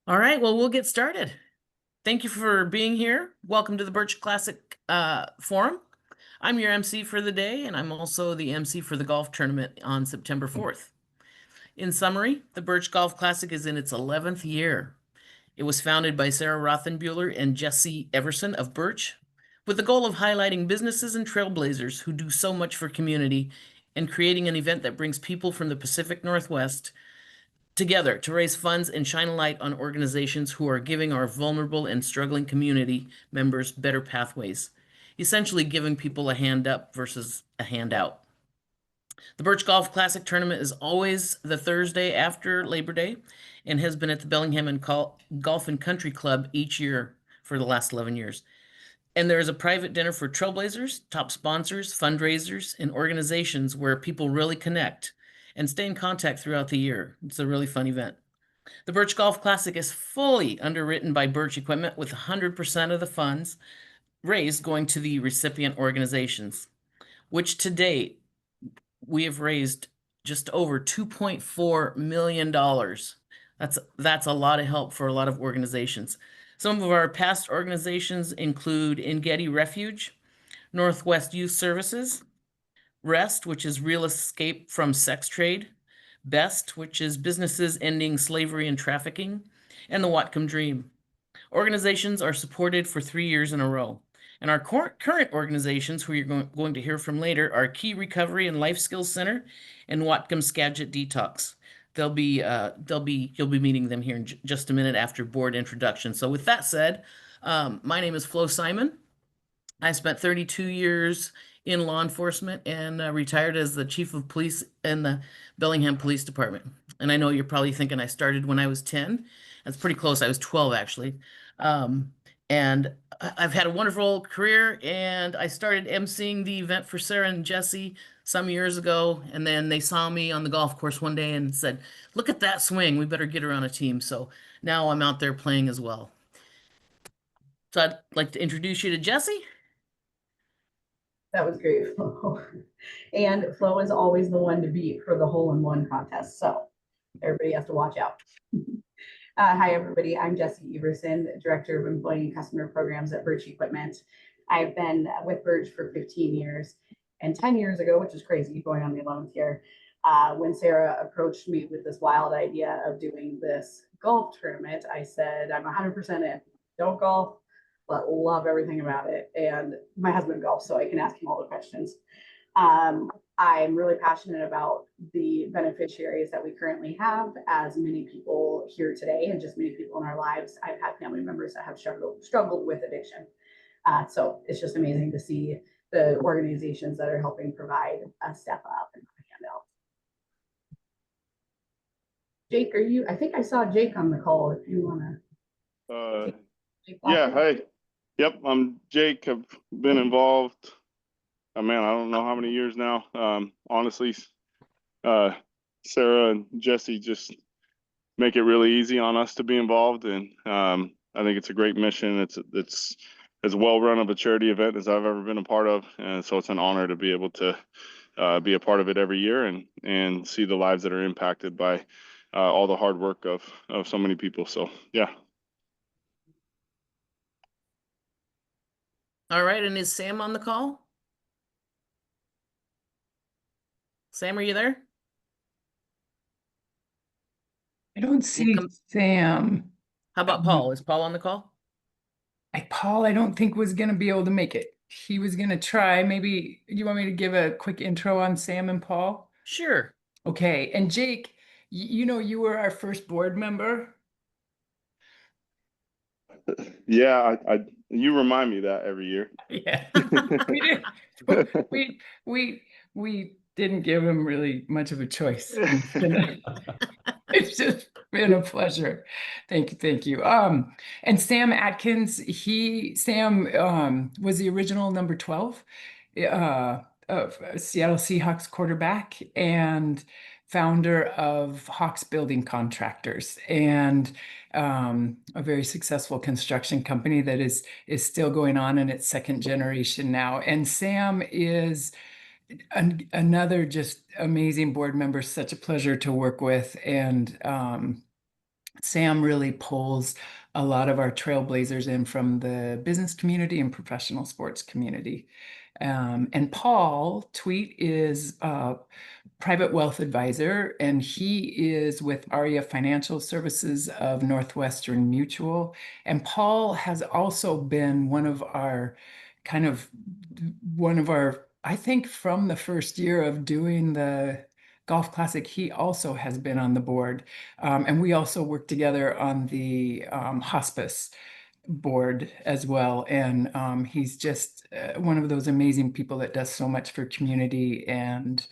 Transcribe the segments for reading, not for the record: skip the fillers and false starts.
All right, well, we'll get started. Thank you for being here. Welcome to the Birch Classic Forum. I'm your MC for the day, and I'm also the MC for the golf tournament on September 4th. In summary, the Birch Golf Classic is in its 11th year. It was founded by Sarah Rothenbuehler and Jesse Everson of Birch, with the goal of highlighting businesses and trailblazers who do so much for community and creating an event that brings people from the Pacific Northwest together to raise funds and shine a light on organizations who are giving our vulnerable and struggling community members better pathways, essentially giving people a hand up versus a handout. The Birch Golf Classic tournament is always the Thursday after Labor Day and has been at the Bellingham and Golf and Country Club each year for the last 11 years. And there is a private dinner for trailblazers, top sponsors, fundraisers, and organizations where people really connect and stay in contact throughout the year. It's a really fun event. The Birch Golf Classic is fully underwritten by Birch Equipment with 100% of the funds raised going to the recipient organizations, which to date we have raised just over $2.4 million. That's a lot of help for a lot of organizations. Some of our past organizations include Engedi Refuge, Northwest Youth Services, REST, which is Real Escape from Sex Trade, BEST, which is Businesses Ending Slavery and Trafficking, and the Whatcom Dream. Organizations are supported for 3 years in a row. And our current organizations, who you're going to hear from later, are Key Recovery and Life Skills Center and Whatcom Skagit Detox. You'll be meeting them here in just a minute after board introduction. So with that said, my name is Flo Simon. I spent 32 years in law enforcement and retired as the chief of police in the Bellingham Police Department. And I know you're probably thinking I started when I was 10. That's pretty close. I was 12 actually. Um, and I've had a wonderful career, and I started emceeing the event for Sarah and Jesse some years ago. And then they saw me on the golf course one day and said, "Look at that swing. We better get her on a team." So now I'm out there playing as well. So I'd like to introduce you to Jesse. That was great, Flo. And Flo is always the one to beat for the hole-in-one contest. So everybody has to watch out. Hi, everybody. I'm Jessie Everson, Director of Employee and Customer Programs at Birch Equipment. I've been with Birch for 15 years. And 10 years ago, which is crazy, going on the 11th year, when Sarah approached me with this wild idea of doing this golf tournament, I said, I'm 100% in. Don't golf, but love everything about it. And my husband golfs, so I can ask him all the questions. I'm really passionate about the beneficiaries that we currently have, as many people here today and just many people in our lives. I've had family members that have struggled with addiction. So it's just amazing to see the organizations that are helping provide a step up and a handout. Jake, I think I saw Jake on the call if you want Uh, to. yeah, hey. Yep, I'm Jake. I've been involved. Man, I don't know how many years now. Honestly, Sarah and Jesse just make it really easy on us to be involved, and I think it's a great mission. It's as well run of a charity event as I've ever been a part of, and so it's an honor to be able to be a part of it every year and see the lives that are impacted by all the hard work of so many people. So yeah. All right, and is Sam on the call? Sam, are you there? I don't see Sam. How about Paul? Is Paul on the call? Paul, I don't think was going to be able to make it. He was going to try. Maybe you want me to give a quick intro on Sam and Paul? Sure. Okay. And Jake, you were our first board member. Yeah, you remind me that every year. Yeah. we didn't give him really much of a choice. It's just been a pleasure. Thank you. And Sam Atkins, Sam was the original number 12 of Seattle Seahawks quarterback and founder of Hawks Building Contractors, and a very successful construction company that is still going on in its second generation now. And Sam is another just amazing board member, such a pleasure to work with, and Sam really pulls a lot of our trailblazers in from the business community and professional sports community. And Paul Tweet is a private wealth advisor, and he is with ARIA Financial Services of Northwestern Mutual. And Paul has also been one of our, I think from the first year of doing the Golf Classic, he also has been on the board. And we also work together on the hospice board as well. And he's just one of those amazing people that does so much for community. And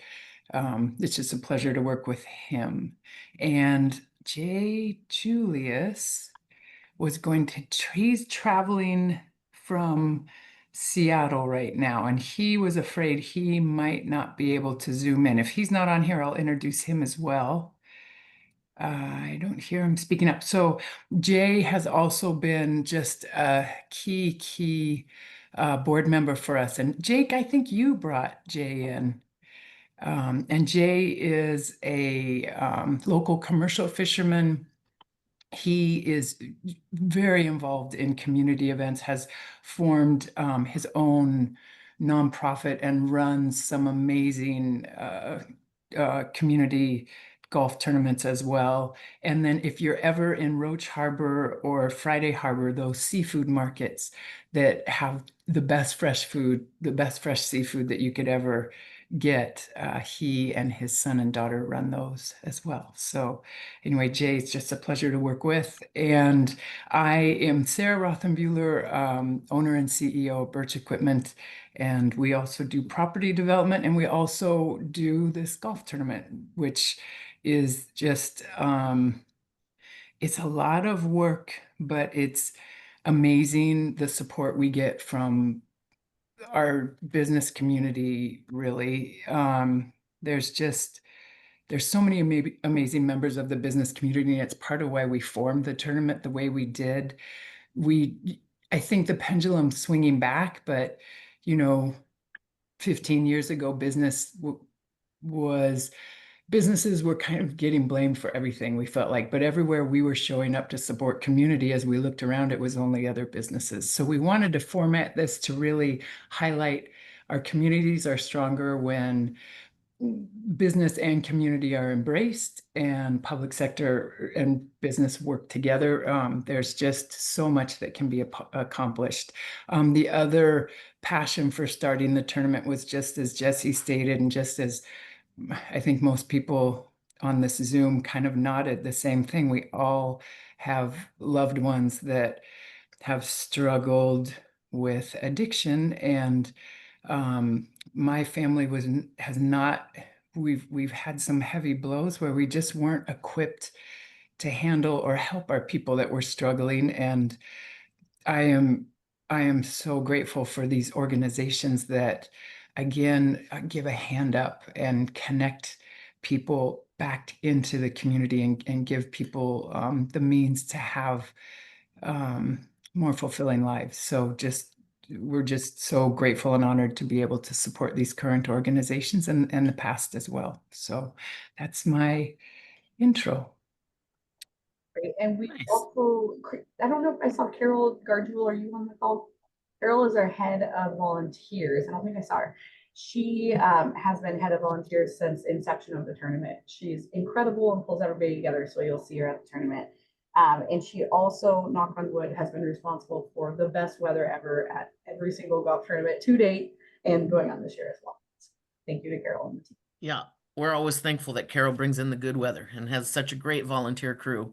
it's just a pleasure to work with him. And Jay Julius was he's traveling from Seattle right now, and he was afraid he might not be able to zoom in. If he's not on here, I'll introduce him as well. I don't hear him speaking up. So Jay has also been just a key board member for us. And Jake, I think you brought Jay in. And Jay is a local commercial fisherman. He is very involved in community events, has formed his own nonprofit and runs some amazing community golf tournaments as well. And then if you're ever in Roach Harbor or Friday Harbor, those seafood markets that have the best fresh food, the best fresh seafood that you could ever get, he and his son and daughter run those as well. So anyway, Jay, it's just a pleasure to work with. And I am Sarah Rothenbuehler, owner and CEO of Birch Equipment. And we also do property development, and we also do this golf tournament, which is just, it's a lot of work, but it's amazing the support we get from our business community, really. There's so many amazing members of the business community, and it's part of why we formed the tournament the way we did. I think the pendulum's swinging back, but 15 years ago, businesses were kind of getting blamed for everything, we felt like, but everywhere we were showing up to support community, as we looked around, it was only other businesses. So we wanted to format this to really highlight our communities are stronger when business and community are embraced and public sector and business work together. There's just so much that can be accomplished. The other passion for starting the tournament was, just as Jesse stated, and just as I think most people on this Zoom kind of nodded, the same thing. We all have loved ones that have struggled with addiction, and my family we've had some heavy blows where we just weren't equipped to handle or help our people that were struggling. And I am so grateful for these organizations that, again, give a hand up and connect people back into the community and give people the means to have more fulfilling lives. So we're just so grateful and honored to be able to support these current organizations and the past as well. So that's my intro. Great. And we Nice. also, I don't know if I saw Carol Garjewel, are you on the call? Carol is our head of volunteers. I don't think I saw her. She has been head of volunteers since inception of the tournament. She's incredible and pulls everybody together, so you'll see her at the tournament. And she also, knock on wood, has been responsible for the best weather ever at every single golf tournament to date, and going on this year as well. So thank you to Carol and the team. Yeah, we're always thankful that Carol brings in the good weather and has such a great volunteer crew.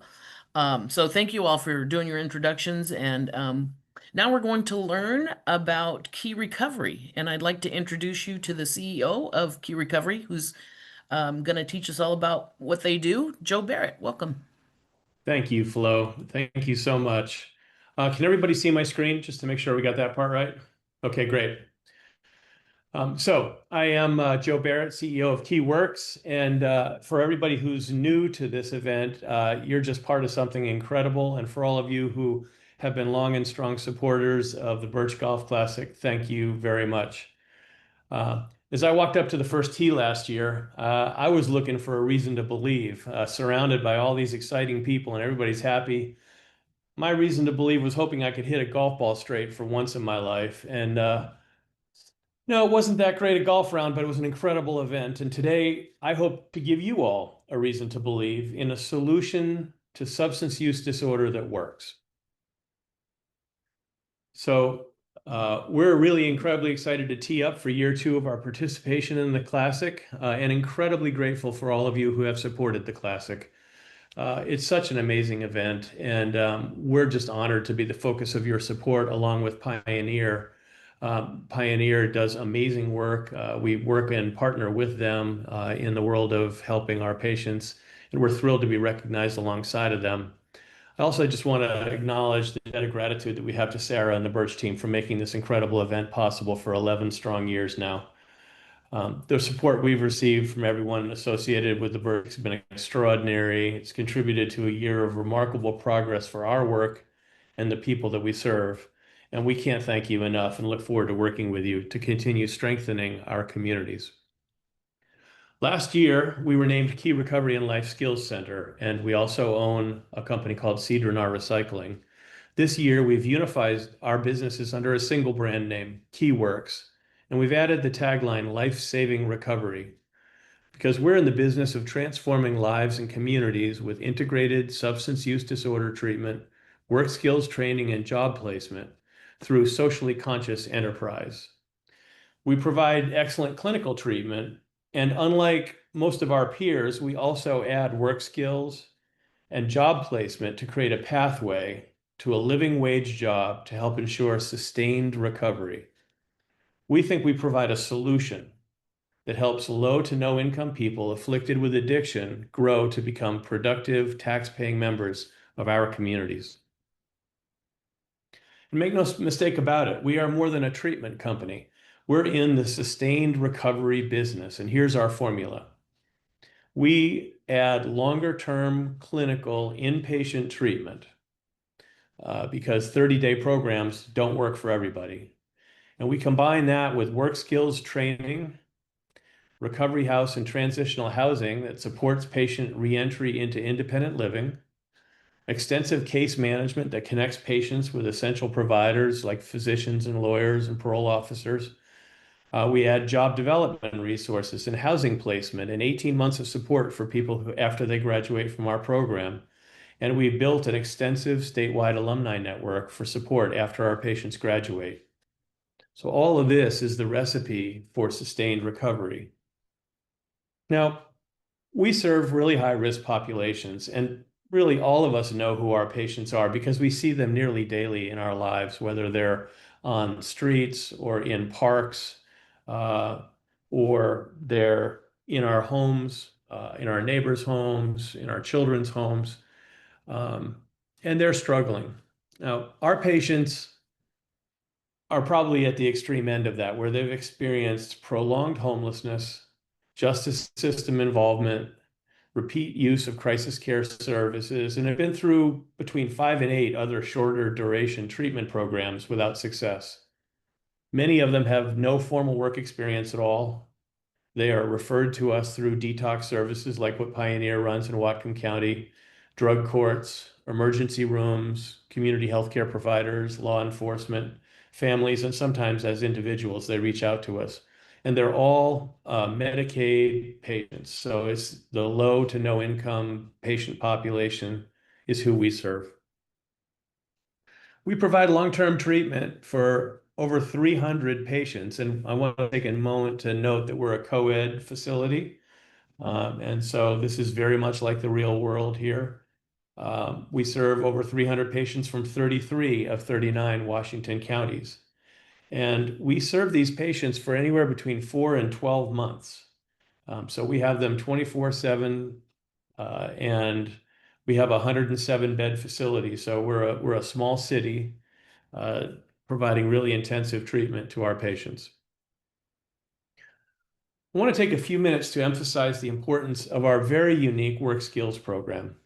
So thank you all for doing your introductions. And now we're going to learn about Key Recovery. And I'd like to introduce you to the CEO of Key Recovery, who's going to teach us all about what they do. Joe Barrett, welcome. Thank you, Flo. Thank you so much. Can everybody see my screen just to make sure we got that part right? Okay, great. So I am Joe Barrett, CEO of Key Works. And for everybody who's new to this event, you're just part of something incredible. And for all of you who have been long and strong supporters of the Birch Golf Classic, thank you very much. As I walked up to the first tee last year, I was looking for a reason to believe, surrounded by all these exciting people and everybody's happy. My reason to believe was hoping I could hit a golf ball straight for once in my life. And no, it wasn't that great a golf round, but it was an incredible event. And today, I hope to give you all a reason to believe in a solution to substance use disorder that works. So we're really incredibly excited to tee up for year 2 of our participation in the Classic, and incredibly grateful for all of you who have supported the Classic. It's such an amazing event, and we're just honored to be the focus of your support along with Pioneer. Pioneer does amazing work. We work and partner with them in the world of helping our patients, and we're thrilled to be recognized alongside of them. I also just want to acknowledge the debt of gratitude that we have to Sarah and the Birch team for making this incredible event possible for 11 strong years now. The support we've received from everyone associated with the Birch has been extraordinary. It's contributed to a year of remarkable progress for our work and the people that we serve. And we can't thank you enough and look forward to working with you to continue strengthening our communities. Last year, we were named Key Recovery and Life Skills Center, and we also own a company called Cedronar Recycling. This year, we've unified our businesses under a single brand name, KeyWorks, and we've added the tagline, Life-Saving Recovery, because we're in the business of transforming lives and communities with integrated substance use disorder treatment, work skills training, and job placement through socially conscious enterprise. We provide excellent clinical treatment, and unlike most of our peers, we also add work skills and job placement to create a pathway to a living wage job to help ensure sustained recovery. We think we provide a solution that helps low to no income people afflicted with addiction grow to become productive, tax-paying members of our communities. And make no mistake about it, we are more than a treatment company. We're in the sustained recovery business, and here's our formula. We add longer-term clinical inpatient treatment because 30-day programs don't work for everybody. And we combine that with work skills training, recovery house and transitional housing that supports patient reentry into independent living, extensive case management that connects patients with essential providers like physicians and lawyers and parole officers. We add job development resources and housing placement and 18 months of support for people who, after they graduate from our program. And we've built an extensive statewide alumni network for support after our patients graduate. So all of this is the recipe for sustained recovery. Now, we serve really high-risk populations, and really all of us know who our patients are because we see them nearly daily in our lives, whether they're on streets or in parks, or they're in our homes, in our neighbors' homes, in our children's homes, and they're struggling. Now, our patients are probably at the extreme end of that, where they've experienced prolonged homelessness, justice system involvement, repeat use of crisis care services, and have been through between 5 and 8 other shorter duration treatment programs without success. Many of them have no formal work experience at all. They are referred to us through detox services like what Pioneer runs in Whatcom County, drug courts, emergency rooms, community healthcare providers, law enforcement, families, and sometimes as individuals, they reach out to us. And they're all Medicaid patients. So it's the low to no income patient population is who we serve. We provide long-term treatment for over 300 patients. And I want to take a moment to note that we're a co-ed facility. And so this is very much like the real world here. We serve over 300 patients from 33 of 39 Washington counties. And we serve these patients for anywhere between 4 and 12 months. So we have them 24/7, and we have a 107-bed facility. So we're a small city providing really intensive treatment to our patients. I want to take a few minutes to emphasize the importance of our very unique work skills program.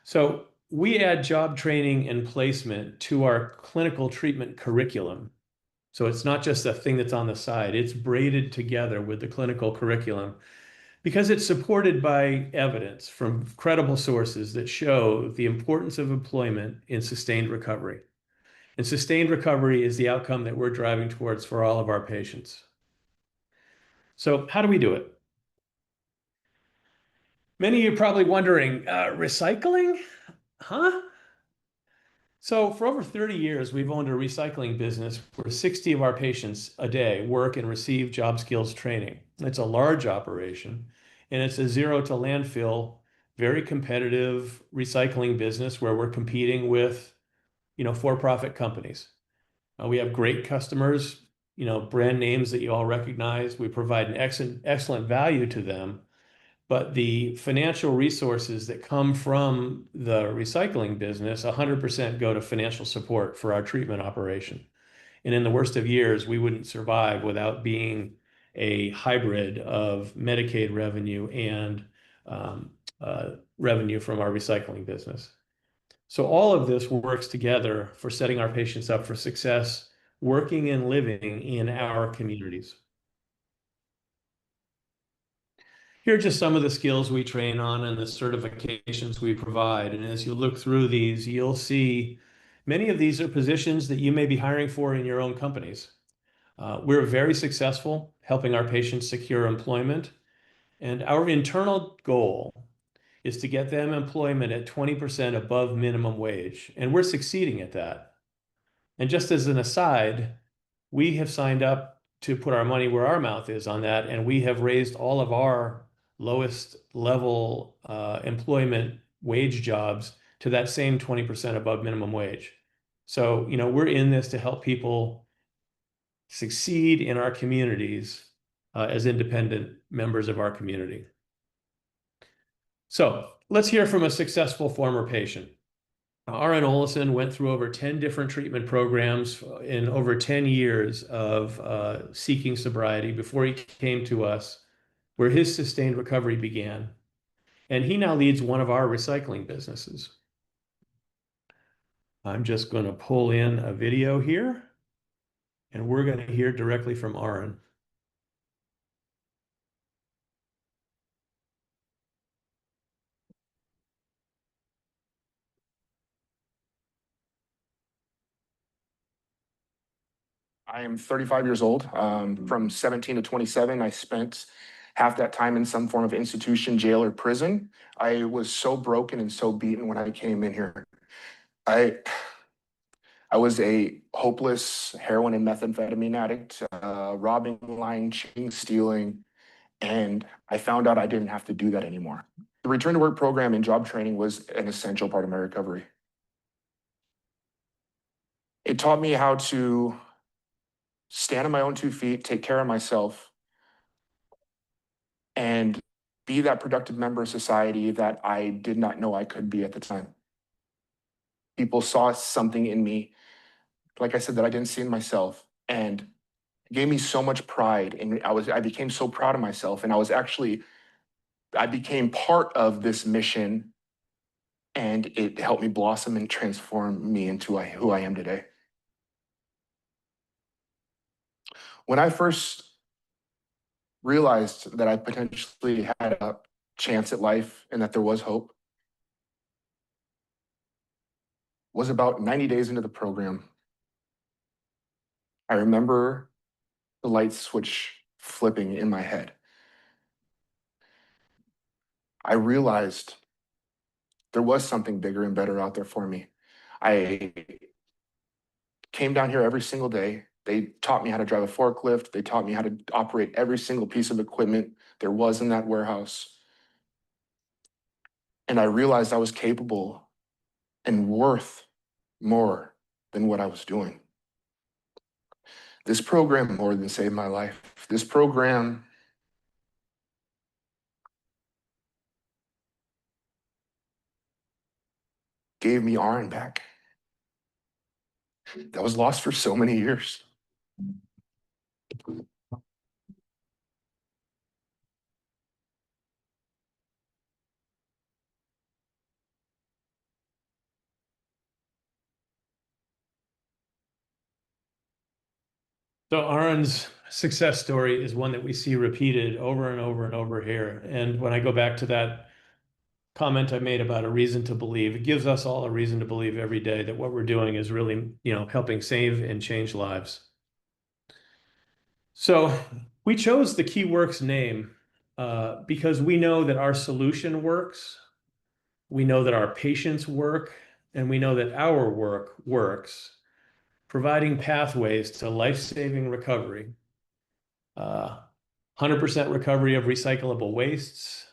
So we add job training and placement to our clinical treatment curriculum So it's not just a thing that's on the side, it's braided together with the clinical curriculum because it's supported by evidence from credible sources that show the importance of employment in sustained recovery. And sustained recovery is the outcome that we're driving towards for all of our patients. So how do we do it? Many of you are probably wondering, recycling? Huh? So for over 30 years, we've owned a recycling business where 60 of our patients a day work and receive job skills training. It's a large operation, and it's a zero to landfill, very competitive recycling business where we're competing with, for-profit companies. We have great customers, brand names that you all recognize. We provide an excellent value to them. But the financial resources that come from the recycling business, 100% go to financial support for our treatment operation. And in the worst of years, we wouldn't survive without being a hybrid of Medicaid revenue and revenue from our recycling business. So all of this works together for setting our patients up for success, working and living in our communities. Here are just some of the skills we train on and the certifications we provide. And as you look through these, you'll see many of these are positions that you may be hiring for in your own companies. We're very successful helping our patients secure employment. And our internal goal is to get them employment at 20% above minimum wage. And we're succeeding at that. And just as an aside, we have signed up to put our money where our mouth is on that. And we have raised all of our lowest level employment wage jobs to that same 20% above minimum wage. So, we're in this to help people succeed in our communities as independent members of our community. So let's hear from a successful former patient. R.N. Olson went through over 10 different treatment programs in over 10 years of seeking sobriety before he came to us, where his sustained recovery began. And he now leads one of our recycling businesses. I'm just going to pull in a video here, and we're going to hear directly from Aaron. I am 35 years old. From 17 to 27, I spent half that time in some form of institution, jail, or prison. I was so broken and so beaten when I came in here. I was a hopeless heroin and methamphetamine addict, robbing, lying, cheating, stealing, and I found out I didn't have to do that anymore. The return to work program and job training was an essential part of my recovery. It taught me how to stand on my own 2 feet, take care of myself, and be that productive member of society that I did not know I could be at the time. People saw something in me, like I said, that I didn't see in myself, and it gave me so much pride. And I became so proud of myself, and I became part of this mission, and it helped me blossom and transform me into who I am today. When I first realized that I potentially had a chance at life and that there was hope was about 90 days into the program. I remember the light switch flipping in my head. I realized there was something bigger and better out there for me. I came down here every single day. They taught me how to drive a forklift. They taught me how to operate every single piece of equipment there was in that warehouse. And I realized I was capable and worth more than what I was doing. This program more than saved my life. This program gave me Aaron back. That was lost for so many years. So Aaron's success story is one that we see repeated over and over and over here. And when I go back to that comment I made about a reason to believe, it gives us all a reason to believe every day that what we're doing is really, helping save and change lives. So we chose the KeyWorks name because we know that our solution works, we know that our patients work, and we know that our work works, providing pathways to life-saving recovery, 100% recovery of recyclable wastes.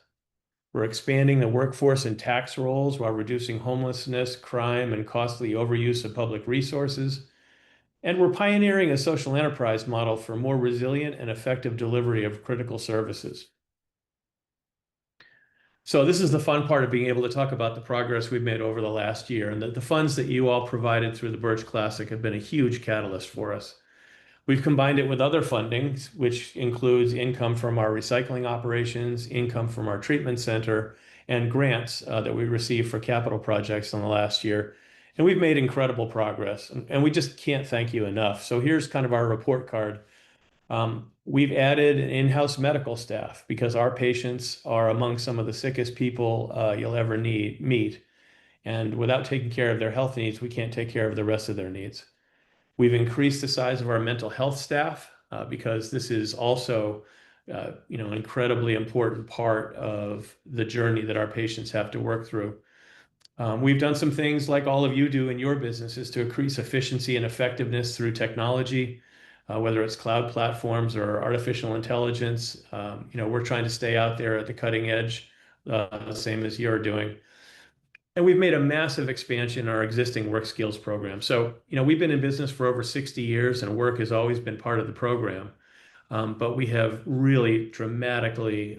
We're expanding the workforce and tax rolls while reducing homelessness, crime, and costly overuse of public resources. And we're pioneering a social enterprise model for more resilient and effective delivery of critical services. So this is the fun part of being able to talk about the progress we've made over the last year, and the funds that you all provided through the Birch Classic have been a huge catalyst for us. We've combined it with other fundings, which includes income from our recycling operations, income from our treatment center, and grants that we received for capital projects in the last year. And we've made incredible progress, and we just can't thank you enough. So here's kind of our report card. We've added an in-house medical staff because our patients are among some of the sickest people you'll ever meet. And without taking care of their health needs, we can't take care of the rest of their needs. We've increased the size of our mental health staff because this is also, an incredibly important part of the journey that our patients have to work through. We've done some things like all of you do in your businesses to increase efficiency and effectiveness through technology, whether it's cloud platforms or artificial intelligence. We're trying to stay out there at the cutting edge, the same as you're doing. And we've made a massive expansion in our existing work skills program. So, we've been in business for over 60 years and work has always been part of the program. But we have really dramatically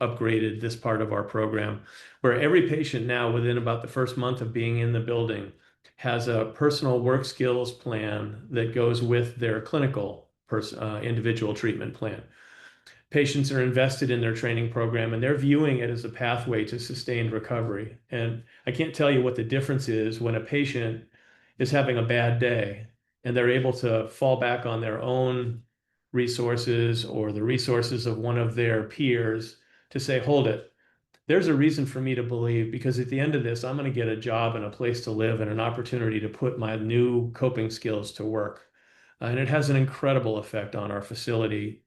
upgraded this part of our program, where every patient now, within about the first month of being in the building, has a personal work skills plan that goes with their clinical individual treatment plan. Patients are invested in their training program and they're viewing it as a pathway to sustained recovery. And I can't tell you what the difference is when a patient is having a bad day and they're able to fall back on their own resources or the resources of one of their peers to say, hold it, there's a reason for me to believe, because at the end of this, I'm going to get a job and a place to live and an opportunity to put my new coping skills to work. And it has an incredible effect on our facility.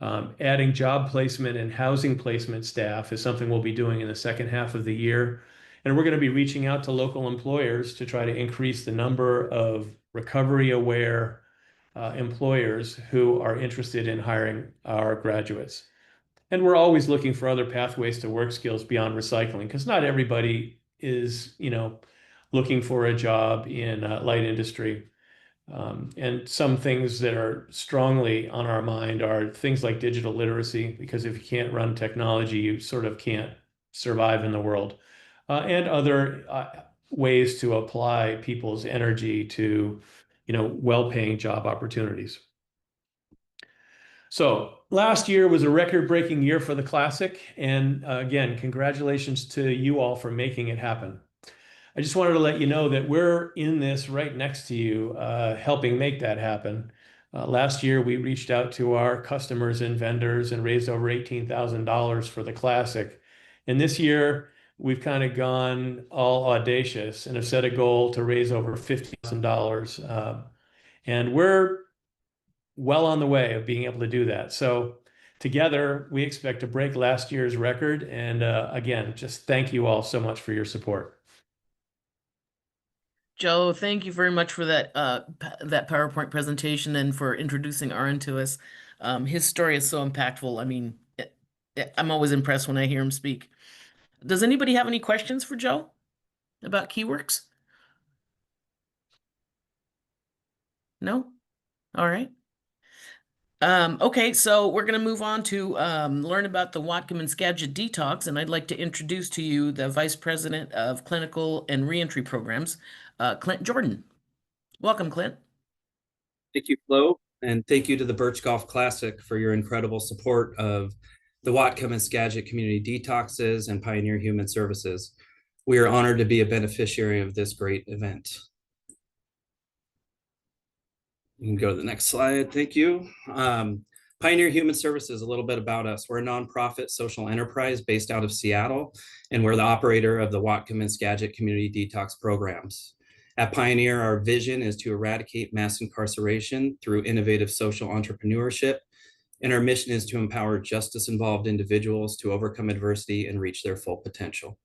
Adding job placement and housing placement staff is something we'll be doing in the second half of the year. And we're going to be reaching out to local employers to try to increase the number of recovery-aware employers who are interested in hiring our graduates. And we're always looking for other pathways to work skills beyond recycling, because not everybody is, looking for a job in light industry. And some things that are strongly on our mind are things like digital literacy, because if you can't run technology, you sort of can't survive in the world, and other ways to apply people's energy to, well-paying job opportunities. So last year was a record-breaking year for the Classic. And again, congratulations to you all for making it happen. I just wanted to let you know that we're in this right next to you, helping make that happen. Last year, we reached out to our customers and vendors and raised over $18,000 for the Classic. And this year, we've kind of gone all audacious and have set a goal to raise over $50,000. And we're well on the way of being able to do that. So together, we expect to break last year's record. And again, just thank you all so much for your support. Joe, thank you very much for that that PowerPoint presentation and for introducing Aaron to us. His story is so impactful. I mean, I'm always impressed when I hear him speak. Does anybody have any questions for Joe about KeyWorks? No? All right. Okay, so we're going to move on to learn about the Whatcom and Skagit Detox, and I'd like to introduce to you the Vice President of Clinical and Reentry Programs, Clint Jordan. Welcome, Clint. Thank you, Flo, and thank you to the Birch Golf Classic for your incredible support of the Whatcom and Skagit community detoxes and Pioneer Human Services. We are honored to be a beneficiary of this great event. You can go to the next slide. Thank you. Pioneer Human Services, a little bit about us. We're a nonprofit social enterprise based out of Seattle, and we're the operator of the Whatcom and Skagit community detox programs. At Pioneer, our vision is to eradicate mass incarceration through innovative social entrepreneurship, and our mission is to empower justice-involved individuals to overcome adversity and reach their full potential.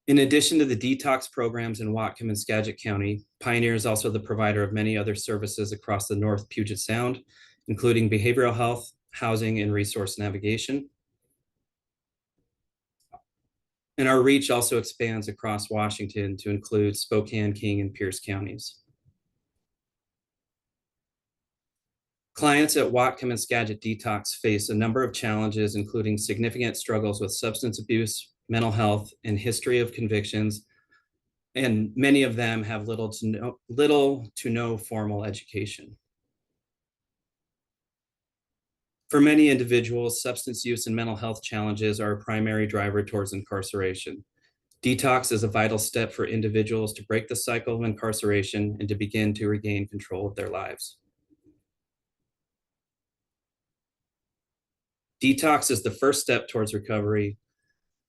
In addition to the detox programs in Whatcom and Skagit County, Pioneer is also the provider of many other services across the North Puget Sound, including behavioral health, housing, and resource navigation. And our reach also expands across Washington to include Spokane, King, and Pierce counties. Clients at Whatcom and Skagit Detox face a number of challenges, including significant struggles with substance abuse, mental health, and history of convictions, and many of them have little to no formal education. For many individuals, substance use and mental health challenges are a primary driver towards incarceration. Detox is a vital step for individuals to break the cycle of incarceration and to begin to regain control of their lives. Detox is the first step towards recovery,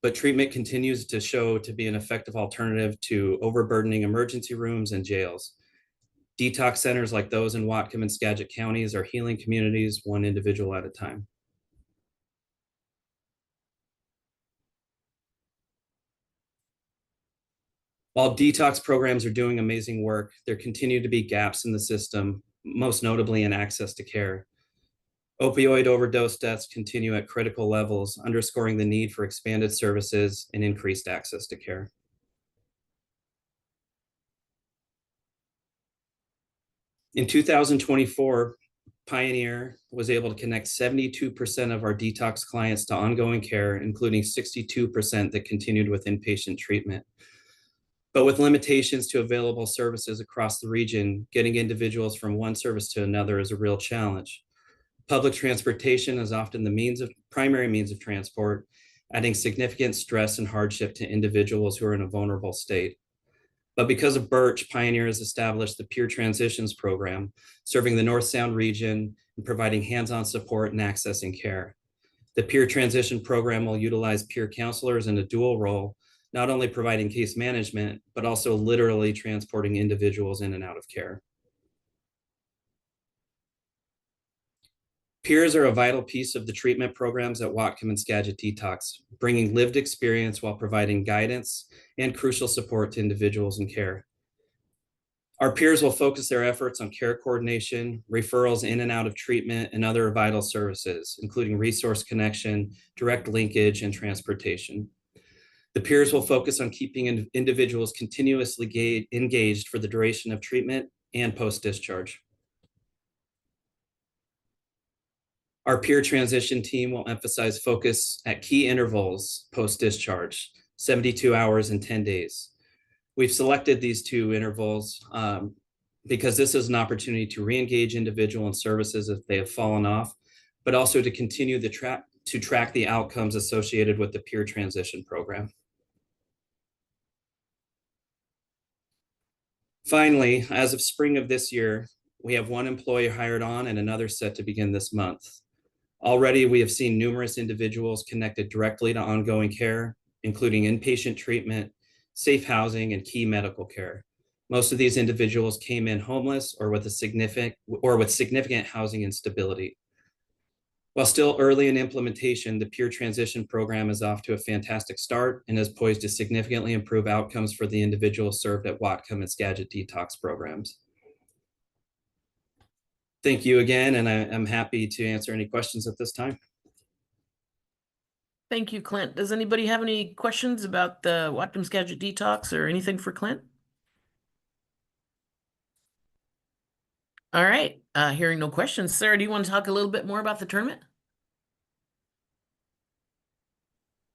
but treatment continues to show to be an effective alternative to overburdening emergency rooms and jails. Detox centers like those in Whatcom and Skagit counties are healing communities, one individual at a time. While detox programs are doing amazing work, there continue to be gaps in the system, most notably in access to care. Opioid overdose deaths continue at critical levels, underscoring the need for expanded services and increased access to care. In 2024, Pioneer was able to connect 72% of our detox clients to ongoing care, including 62% that continued with inpatient treatment. But with limitations to available services across the region, getting individuals from one service to another is a real challenge. Public transportation is often the primary means of transport, adding significant stress and hardship to individuals who are in a vulnerable state. But because of Birch, Pioneer has established the Peer Transitions Program, serving the North Sound region and providing hands-on support and accessing care. The Peer Transition Program will utilize peer counselors in a dual role, not only providing case management, but also literally transporting individuals in and out of care. Peers are a vital piece of the treatment programs at Whatcom and Skagit Detox, bringing lived experience while providing guidance and crucial support to individuals in care. Our peers will focus their efforts on care coordination, referrals in and out of treatment, and other vital services, including resource connection, direct linkage, and transportation. The peers will focus on keeping individuals continuously engaged for the duration of treatment and post-discharge. Our peer transition team will emphasize focus at key intervals post-discharge, 72 hours and 10 days. We've selected these two intervals because this is an opportunity to re-engage individual and services if they have fallen off, but also to continue to track the outcomes associated with the peer transition program. Finally, as of spring of this year, we have one employee hired on and another set to begin this month. Already, we have seen numerous individuals connected directly to ongoing care, including inpatient treatment, safe housing, and key medical care. Most of these individuals came in homeless or with significant housing instability. While still early in implementation, the Peer Transition Program is off to a fantastic start and is poised to significantly improve outcomes for the individuals served at Whatcom and Skagit Detox programs. Thank you again, and I'm happy to answer any questions at this time. Thank you, Clint. Does anybody have any questions about the Whatcom Skagit Detox or anything for Clint? All right, hearing no questions. Sarah, do you want to talk a little bit more about the tournament?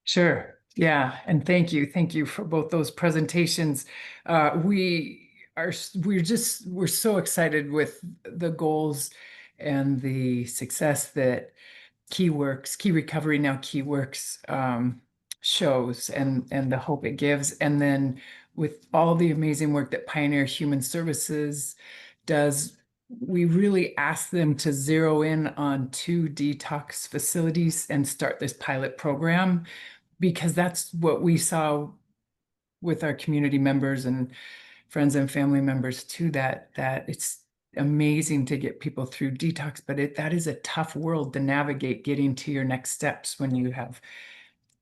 Sure. Yeah. And thank you. Thank you for both those presentations. We're so excited with the goals and the success that Key Recovery, now Key Works, shows and the hope it gives. And then with all the amazing work that Pioneer Human Services does, we really ask them to zero in on 2 detox facilities and start this pilot program, because that's what we saw with our community members and friends and family members too, that it's amazing to get people through detox, but that is a tough world to navigate, getting to your next steps when you have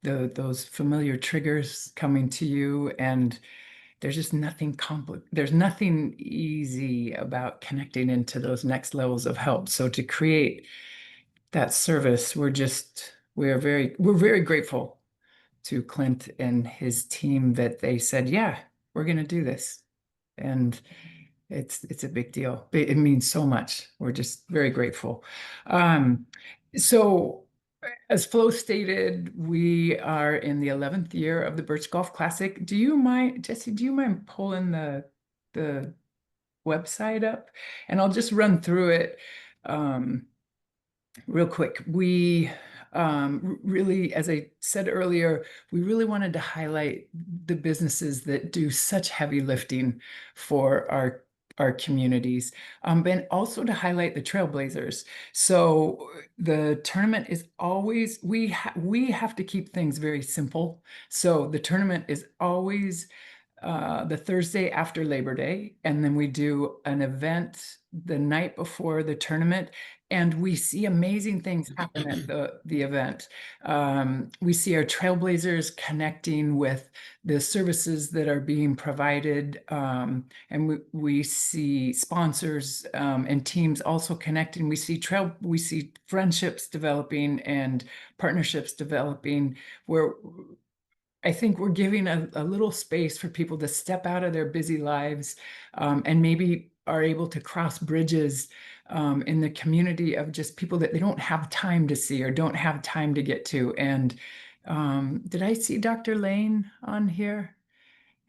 those familiar triggers coming to you, and there's just nothing there's nothing easy about connecting into those next levels of help. So to create that service, we're very grateful to Clint and his team that they said, yeah, we're going to do this. And it's a big deal. It means so much. We're just very grateful. So as Flo stated, we are in the 11th year of the Birch Golf Classic. Do you mind, Jesse, do you mind pulling the website up? And I'll just run through it real quick. We really, as I said earlier, we really wanted to highlight the businesses that do such heavy lifting for our communities, and also to highlight the Trailblazers. So the tournament is always, we have to keep things very simple. So the tournament is always the Thursday after Labor Day, and then we do an event the night before the tournament, and we see amazing things happen at the event. We see our Trailblazers connecting with the services that are being provided, and we see sponsors and teams also connecting. We see friendships developing and partnerships developing, where I think we're giving a little space for people to step out of their busy lives, and maybe are able to cross bridges in the community of just people that they don't have time to see or don't have time to get to. And did I see Dr. Lane on here?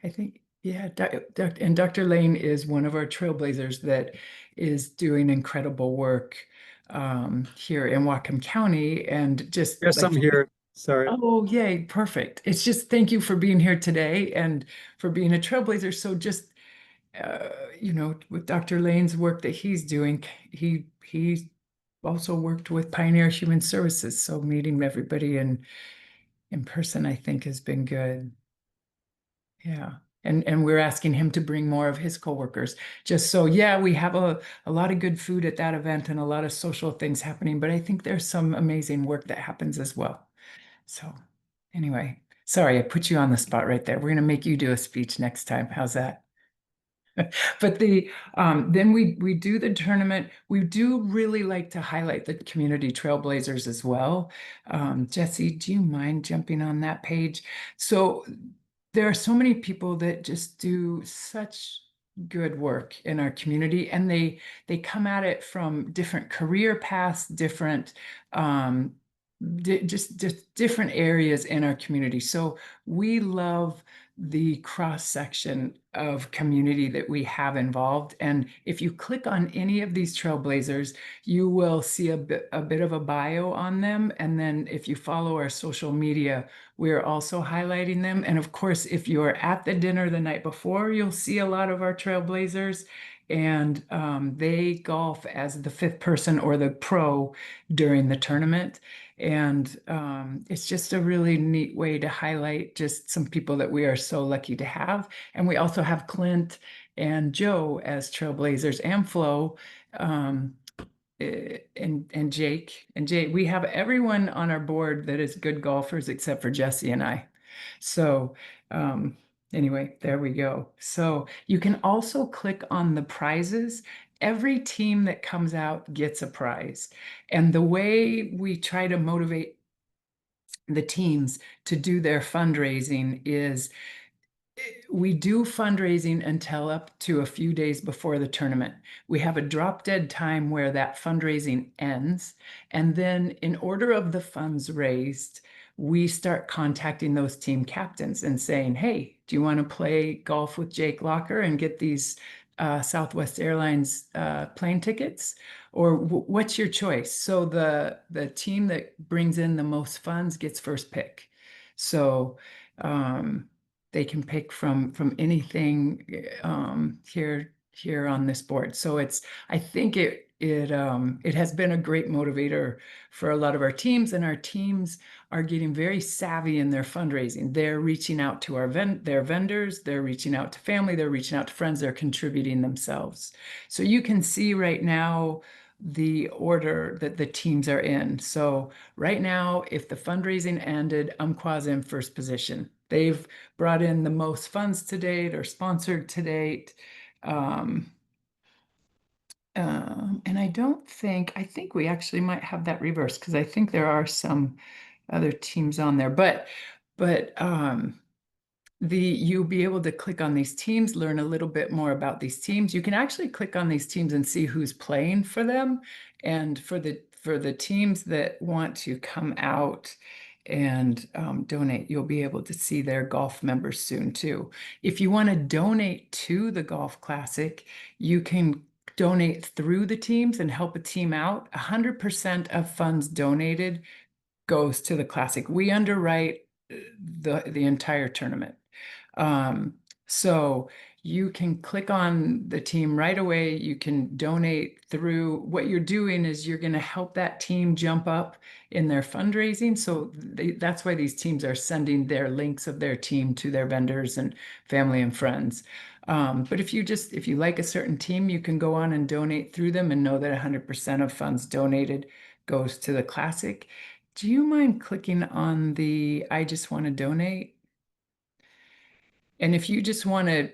I think, yeah, and Dr. Lane is one of our Trailblazers that is doing incredible work here in Whatcom County, and just Yes, I'm here. Sorry. Oh, yay, perfect. It's just thank you for being here today and for being a Trailblazer. So just with Dr. Lane's work that he's doing, he also worked with Pioneer Human Services. So meeting everybody in person, I think, has been good. Yeah. And we're asking him to bring more of his coworkers. Just so, yeah, we have a lot of good food at that event and a lot of social things happening, but I think there's some amazing work that happens as well. So anyway, sorry, I put you on the spot right there. We're going to make you do a speech next time. How's that? But then we do the tournament. We do really like to highlight the community Trailblazers as well. Jesse, do you mind jumping on that page? So there are so many people that just do such good work in our community, and they come at it from different career paths, different just different areas in our community. So we love the cross section of community that we have involved. And if you click on any of these Trailblazers, you will see a bit of a bio on them. And then if you follow our social media, we're also highlighting them. And of course, if you're at the dinner the night before, you'll see a lot of our Trailblazers. And they golf as the 5th person or the pro during the tournament. And it's just a really neat way to highlight just some people that we are so lucky to have. And we also have Clint and Joe as Trailblazers, and Flo, and Jake. And Jake, we have everyone on our board that is good golfers except for Jesse and I. So anyway, there we go. So you can also click on the prizes. Every team that comes out gets a prize. And the way we try to motivate the teams to do their fundraising is we do fundraising until up to a few days before the tournament. We have a drop dead time where that fundraising ends. And then in order of the funds raised, we start contacting those team captains and saying, hey, do you want to play golf with Jake Locker and get these Southwest Airlines plane tickets? Or what's your choice? So the team that brings in the most funds gets first pick. So they can pick from anything here on this board. So I think it has been a great motivator for a lot of our teams, and our teams are getting very savvy in their fundraising. They're reaching out to their vendors, they're reaching out to family, they're reaching out to friends, they're contributing themselves. So you can see right now the order that the teams are in. So right now, if the fundraising ended, Umpqua's in first position. They've brought in the most funds to date or sponsored to date. And I think we actually might have that reversed, because I think there are some other teams on there, but you'll be able to click on these teams, learn a little bit more about these teams. You can actually click on these teams and see who's playing for them. And for the teams that want to come out and donate, you'll be able to see their golf members soon too. If you want to donate to the Golf Classic, you can donate through the teams and help a team out. 100% of funds donated goes to the Classic. We underwrite the entire tournament. So you can click on the team right away. You can donate through. What you're doing is you're going to help that team jump up in their fundraising. So that's why these teams are sending their links of their team to their vendors and family and friends. But if you like a certain team, you can go on and donate through them and know that 100% of funds donated goes to the Classic. Do you mind clicking on the I just want to donate? And if you just want to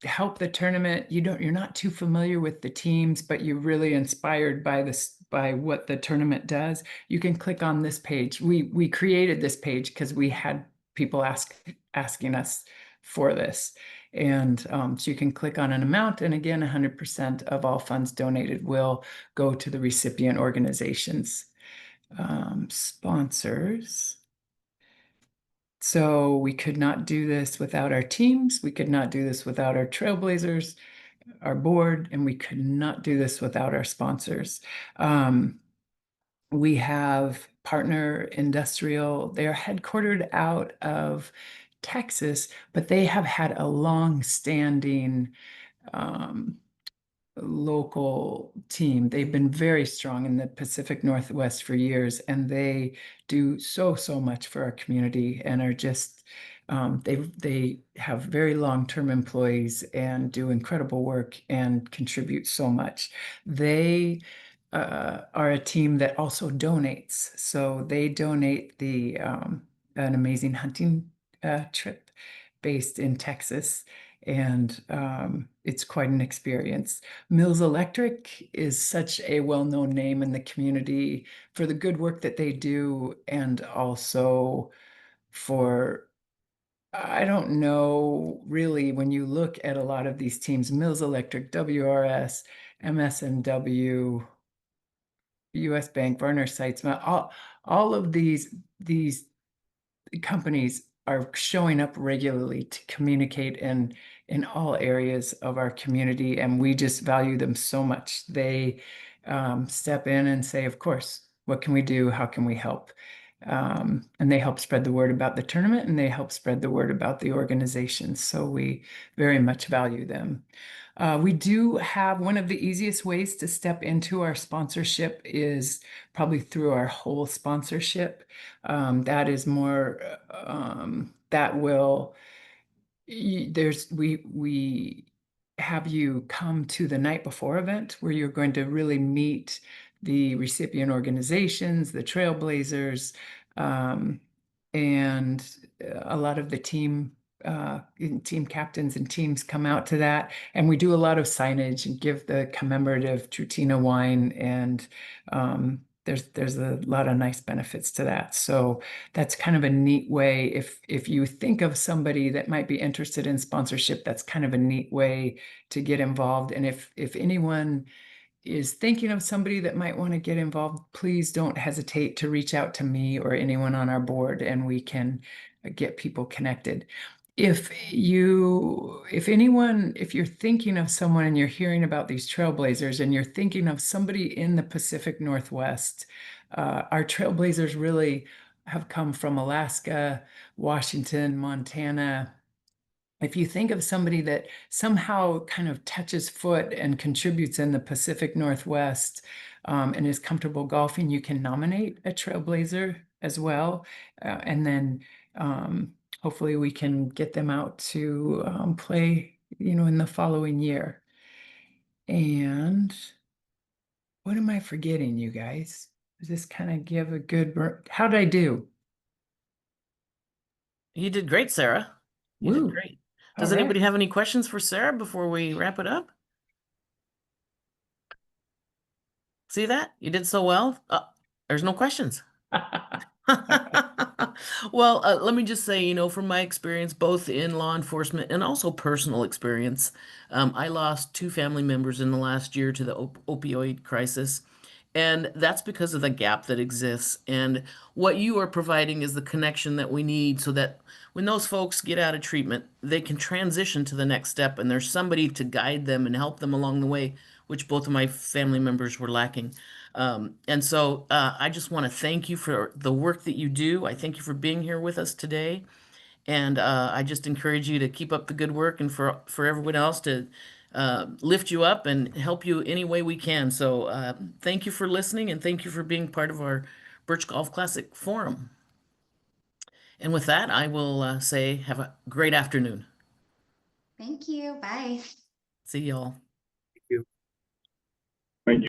help the tournament, you're not too familiar with the teams, but you're really inspired by what the tournament does, you can click on this page. We created this page because we had people asking us for this. And so you can click on an amount, and again, 100% of all funds donated will go to the recipient organizations. Sponsors. So we could not do this without our teams. We could not do this without our Trailblazers, our board, and we could not do this without our sponsors. We have Partner Industrial. They are headquartered out of Texas, but they have had a long-standing local team. They've been very strong in the Pacific Northwest for years, and they do so much for our community, and are just they have very long-term employees and do incredible work and contribute so much. They are a team that also donates. So they donate an amazing hunting trip based in Texas, and it's quite an experience. Mills Electric is such a well-known name in the community for the good work that they do, and also for, I don't know, really, when you look at a lot of these teams, Mills Electric, WRS, MSNW, US Bank, Varner Seitzma, all of these companies are showing up regularly to communicate in all areas of our community, and we just value them so much. They step in and say, of course, what can we do? How can we help? And they help spread the word about the tournament, and they help spread the word about the organization. So we very much value them. We do have one of the easiest ways to step into our sponsorship is probably through our whole sponsorship. That is more, that will, we have you come to the night before event where you're going to really meet the recipient organizations, the Trailblazers, and a lot of the team captains and teams come out to that, and we do a lot of signage and give the commemorative Trutina wine, and there's a lot of nice benefits to that. So that's kind of a neat way. If you think of somebody that might be interested in sponsorship, that's kind of a neat way to get involved. And if anyone is thinking of somebody that might want to get involved, please don't hesitate to reach out to me or anyone on our board, and we can get people connected. If you're thinking of someone and you're hearing about these Trailblazers and you're thinking of somebody in the Pacific Northwest, our Trailblazers really have come from Alaska, Washington, Montana, if you think of somebody that somehow kind of touches foot and contributes in the Pacific Northwest, and is comfortable golfing, you can nominate a Trailblazer as well. And then hopefully we can get them out to play, in the following year. And what am I forgetting, you guys? Does this kind of give a good, how did I do? You did great, Sarah. You did Woo. great. Does All anybody right. have any questions for Sarah before we wrap it up? See that? You did so well. There's no questions. Well, let me just say, from my experience, both in law enforcement and also personal experience, I lost 2 family members in the last year to the opioid crisis. And that's because of the gap that exists. And what you are providing is the connection that we need so that when those folks get out of treatment, they can transition to the next step and there's somebody to guide them and help them along the way, which both of my family members were lacking. And so I just want to thank you for the work that you do. I thank you for being here with us today. And I just encourage you to keep up the good work and for everyone else to lift you up and help you any way we can. So thank you for listening and thank you for being part of our Birch Golf Classic forum. And with that, I will say have a great afternoon. Thank you. Bye. See y'all.